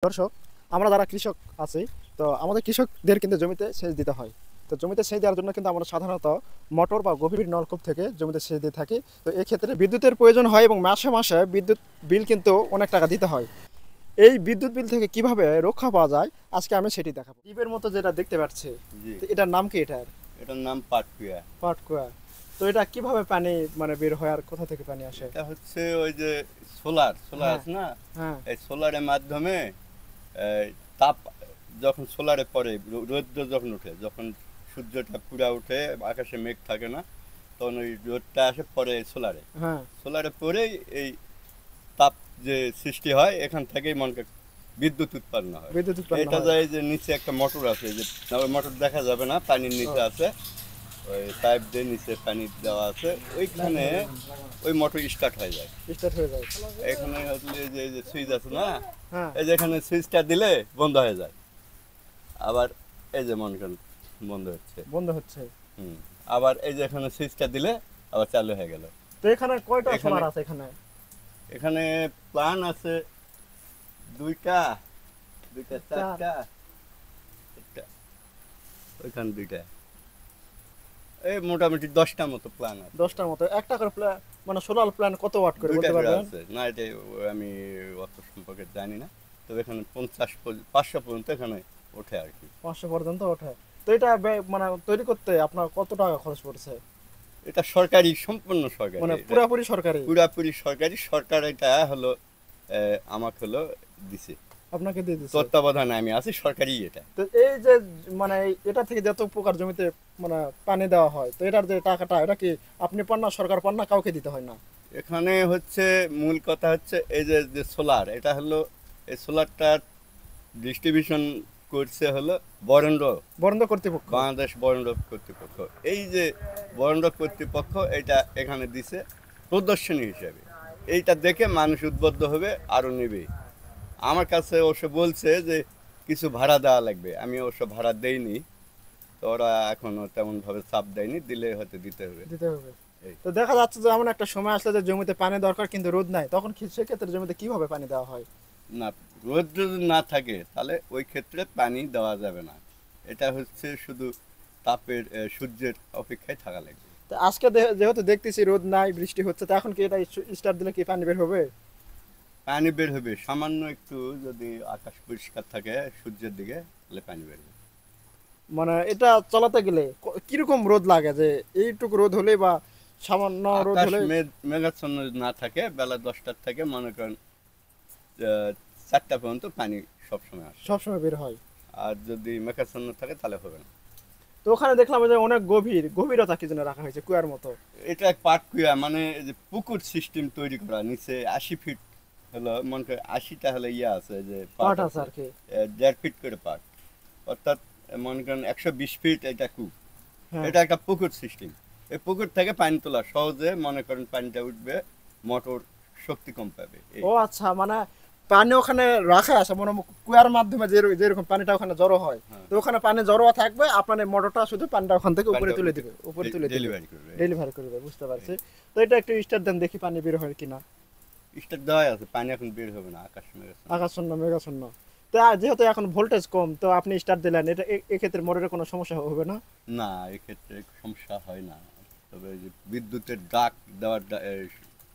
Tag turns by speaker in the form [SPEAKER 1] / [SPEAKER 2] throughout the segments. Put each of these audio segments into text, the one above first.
[SPEAKER 1] দর্শক, আমরা যারা কৃষক আছি, তো আমাদের কৃষকদের কিন্তু জমিতে সেচ দিতে হয়। তো জমিতে সেচ দেওয়ার জন্য কিন্তু আমরা সাধারণত মোটর বা গভীর নলকূপ থেকে জমিতে সেচ দিয়ে থাকি। তো এক্ষেত্রে বিদ্যুতের প্রয়োজন হয় এবং মাসে মাসে বিদ্যুৎ বিল কিন্তু অনেক টাকা দিতে হয়। এই বিদ্যুৎ বিল থেকে কিভাবে রক্ষা পাওয়া যায়, আজকে আমি সেটি দেখাবো। টিপের মতো যেটা দেখতে পাচ্ছি,
[SPEAKER 2] জি,
[SPEAKER 1] তো এটার নাম কি? এটার
[SPEAKER 2] এটার নাম পাটকুয়া।
[SPEAKER 1] পাটকুয়া। তো এটা কিভাবে পানি বের হয় আর কোথা থেকে পানি আসে?
[SPEAKER 2] এটা হচ্ছে ওই যে সোলার সোলার
[SPEAKER 1] হ্যাঁ,
[SPEAKER 2] আছে না,
[SPEAKER 1] হ্যাঁ,
[SPEAKER 2] এই সোলারের মাধ্যমে এই, তাপ যখন সোলারে পড়ে, রৌদ্র যখন ওঠে, যখন সূর্যটা পুরা উঠে, আকাশে মেঘ থাকে না, তখন ওই রোদটা আসে পরে সোলারে।
[SPEAKER 1] হ্যাঁ,
[SPEAKER 2] সোলারে পরেই এই তাপ যে সৃষ্টি হয়, এখান থেকেই মনে বিদ্যুৎ উৎপন্ন হয়।
[SPEAKER 1] বিদ্যুৎ উৎপন্ন
[SPEAKER 2] এটা
[SPEAKER 1] হয়।
[SPEAKER 2] যায় যে নিচে একটা মোটর আছে, যে ওই মোটর দেখা যাবে না, পানির
[SPEAKER 1] ও,
[SPEAKER 2] নিচে আছে, ওই পাইপ দিয়ে নিচে পানি দেওয়া আছে, ওইখানে ওই মোটর স্টার্ট হয়ে যায়।
[SPEAKER 1] স্টার্ট হয়ে যায়।
[SPEAKER 2] এখানে হচ্ছে যে সুইচ আছে না,
[SPEAKER 1] হ্যাঁ,
[SPEAKER 2] এই যে এখানে সুইচটা দিলে বন্ধ হয়ে যায়, আবার এই যে মনে করেন বন্ধ হচ্ছে।
[SPEAKER 1] বন্ধ হচ্ছে।
[SPEAKER 2] হুম, আবার এই যে এখানে সুইচটা দিলে আবার চালু হয়ে গেল।
[SPEAKER 1] তো এখানে কয়টা
[SPEAKER 2] এখানে
[SPEAKER 1] সোলার আছে এখানে?
[SPEAKER 2] এখানে প্ল্যান আছে দুইটা, দুইটা চারটা, একটা ওইখানে দুইটা, এই মোটামুটি 10টা মতো প্ল্যান আছে।
[SPEAKER 1] 10টার মতো। একটা করে সোলার প্ল্যান কত ওয়াট করে
[SPEAKER 2] দুইটা
[SPEAKER 1] বলতে
[SPEAKER 2] করে
[SPEAKER 1] পারবেন?
[SPEAKER 2] আছে না, এটা আমি অত সম্পর্কে জানি না, তবে এখানে 500 পর্যন্ত এখানে ওঠে আর কি।
[SPEAKER 1] 500 পর্যন্ত ওঠে। তো এটা তৈরি করতে আপনার কত টাকা খরচ পড়ছে?
[SPEAKER 2] এটা সরকারি, সম্পূর্ণ সরকারি, এটা
[SPEAKER 1] পুরাপুরি সরকারি?
[SPEAKER 2] পুরাপুরি সরকারি। সরকার এটা হলো আমাকে হলো দিছে,
[SPEAKER 1] আপনাকে দিয়ে দিচ্ছে?
[SPEAKER 2] তত্ত্বাবধানে আমি আছি, সরকারি এটা।
[SPEAKER 1] তো এই যে এটা থেকে যত প্রকার জমিতে মানে পানি দেওয়া হয়, তো এটার যে টাকাটা, এটা কি আপনি পান না, সরকার পান না, কাউকে দিতে হয় না?
[SPEAKER 2] এখানে হচ্ছে মূল কথা হচ্ছে এই যে যে সোলার, এটা হলো এই সোলারটার ডিস্ট্রিবিউশন করছে হলো বরেন্দ্র,
[SPEAKER 1] বরেন্দ্র কর্তৃপক্ষ?
[SPEAKER 2] বাংলাদেশ বরেন্দ্র কর্তৃপক্ষ। এই যে বরেন্দ্র কর্তৃপক্ষ এটা এখানে দিছে প্রদর্শনী হিসেবে, এইটা দেখে মানুষ উদ্বুদ্ধ হবে, আরও নেবে। আমার কাছে অবশ্য বলছে যে কিছু ভাড়া দেওয়া লাগবে, আমি অবশ্য ভাড়া দেইনি, তো ওরা এখনো তেমন ভাবে চাপ দেয়নি, দিলে হয়তো দিতে হবে।
[SPEAKER 1] দিতে হবে।
[SPEAKER 2] এই
[SPEAKER 1] তো দেখা যাচ্ছে যে এমন একটা সময় আসলে যে জমিতে পানি দরকার কিন্তু রোদ নাই, তখন সেক্ষেত্রে জমিতে কিভাবে পানি দেওয়া হয়?
[SPEAKER 2] না, রোদ যদি না থাকে তাহলে ওই ক্ষেত্রে পানি দেওয়া যাবে না। এটা হচ্ছে শুধু তাপের সূর্যের অপেক্ষায় থাকা লাগবে।
[SPEAKER 1] তো আজকে যেহেতু দেখতেছি রোদ নাই, বৃষ্টি হচ্ছে, তো এখন কি এটা স্টার্ট দিলে কি পানি বের হবে?
[SPEAKER 2] পানি বের হবে সামান্য একটু, যদি আকাশ পরিষ্কার থাকে সূর্যের দিকে, তাহলে পানি বের হবে।
[SPEAKER 1] এটা চালাতে গেলে কিরকম রোদ লাগে, যে এইটুকু রোদ হলে বা সামান্য রোদ
[SPEAKER 2] আকাশ
[SPEAKER 1] হলে?
[SPEAKER 2] মেঘাচ্ছন্ন না থাকে, বেলা 10টার থেকে মনে করেন 4টা পর্যন্ত পানি সবসময় আসে।
[SPEAKER 1] সবসময় বের হয়?
[SPEAKER 2] আর যদি মেঘাচ্ছন্ন থাকে তাহলে হবে না।
[SPEAKER 1] তো ওখানে দেখলাম যে অনেক গভীরতা কি জন্য রাখা হয়েছে, কুয়ার মতো?
[SPEAKER 2] এটা পাটকুয়া, মানে এই যে পুকুর সিস্টেম তৈরি করা, নিচে 80 ফিট হলো, মনে করেন 80টা হলে ইয়ে আছে, যে পাট
[SPEAKER 1] পাট আছে
[SPEAKER 2] আছে,
[SPEAKER 1] আর কি?
[SPEAKER 2] 1.5 ফিট করে পাট, অর্থাৎ মনে করেন 120 ফিট এটা কূপ।
[SPEAKER 1] হ্যাঁ।
[SPEAKER 2] এটা একটা পুকুর সিস্টেম। এই পুকুর থেকে পানি তোলা সহজে, মনে করেন পানিটা উঠবে, মোটর শক্তি কম পাবে এই।
[SPEAKER 1] ও আচ্ছা, পানি ওখানে রাখা আছে, কুয়ার মাধ্যমে যেরকম পানিটা ওখানে জড়ো হয়,
[SPEAKER 2] হ্যাঁ,
[SPEAKER 1] তো ওখানে পানি জড়ো থাকবে, আপনার এই মোটরটা শুধু পানিটা ওখান থেকে উপরে
[SPEAKER 2] পানিটা
[SPEAKER 1] তুলে দিবে, উপরে তুলে দিবে,
[SPEAKER 2] ডেলিভারি করবে।
[SPEAKER 1] ডেলিভারি করবে। বুঝতে পারছি। তো এটা একটু স্টার দেন দেখি পানি বের হয় কিনা।
[SPEAKER 2] স্টার দেওয়াই আছে, পানি এখন বের হবে না, আকাশ মেঘাচ্ছন্ন।
[SPEAKER 1] আকাশশূন্য, মেঘাচ্ছন্ন। তো যেহেতু এখন ভোল্টেজ কম, তো আপনি স্টার দিলেন, এটা এক্ষেত্রে মোটরের কোনো সমস্যা হবে না?
[SPEAKER 2] না, এক্ষেত্রে সমস্যা হয় না, তবে এই যে বিদ্যুতের ডাক দেওয়ার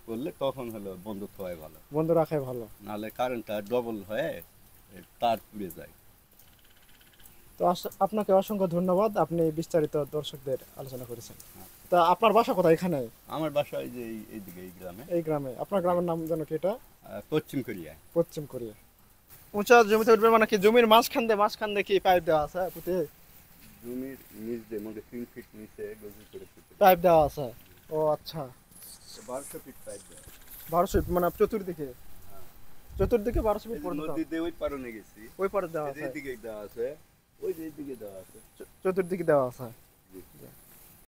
[SPEAKER 2] করলে তখন হলো বন্ধ হয় ভালো,
[SPEAKER 1] বন্ধ রাখাই ভালো।
[SPEAKER 2] নাহলে কারেন্টটা ডবল হয়ে তার পুড়ে যায়।
[SPEAKER 1] তো আপনাকে অসংখ্য ধন্যবাদ, আপনি বিস্তারিত দর্শকদের আলোচনা করেছেন। তা আপনার বাসা কোথায় এখানে?
[SPEAKER 2] আমার বাসা এই যে এইদিকে, এই গ্রামে,
[SPEAKER 1] এই গ্রামে? আপনার গ্রামের নাম যেন কি এটা?
[SPEAKER 2] পশ্চিম কোরিয়া।
[SPEAKER 1] পশ্চিম কোরিয়া। উঁচা জমিতে উঠবে মানে কি জমির মাঝখান দিয়ে কি পাইপ দেওয়া আছে পুঁতে?
[SPEAKER 2] জমির নিচ দিয়ে মধ্যে 3 ফিট নিচে গভীর করে পুঁতে।
[SPEAKER 1] পাইপ দেওয়া আছে? ও আচ্ছা।
[SPEAKER 2] 1200 ফিট পাইপ দেওয়া।
[SPEAKER 1] 1200 চতুর্দিকে?
[SPEAKER 2] হ্যাঁ।
[SPEAKER 1] চতুর্দিকে 1200 ফিট
[SPEAKER 2] এই যে
[SPEAKER 1] পর্যন্ত?
[SPEAKER 2] নদী দিয়ে ওই পারে নিয়ে গেছি,
[SPEAKER 1] ওই পারে দেওয়া
[SPEAKER 2] এই যে
[SPEAKER 1] আছে?
[SPEAKER 2] এইদিকে দেওয়া আছে, ওই যে এইদিকে দেওয়া আছে।
[SPEAKER 1] চতুর্দিকে দেওয়া আছে?
[SPEAKER 2] জি।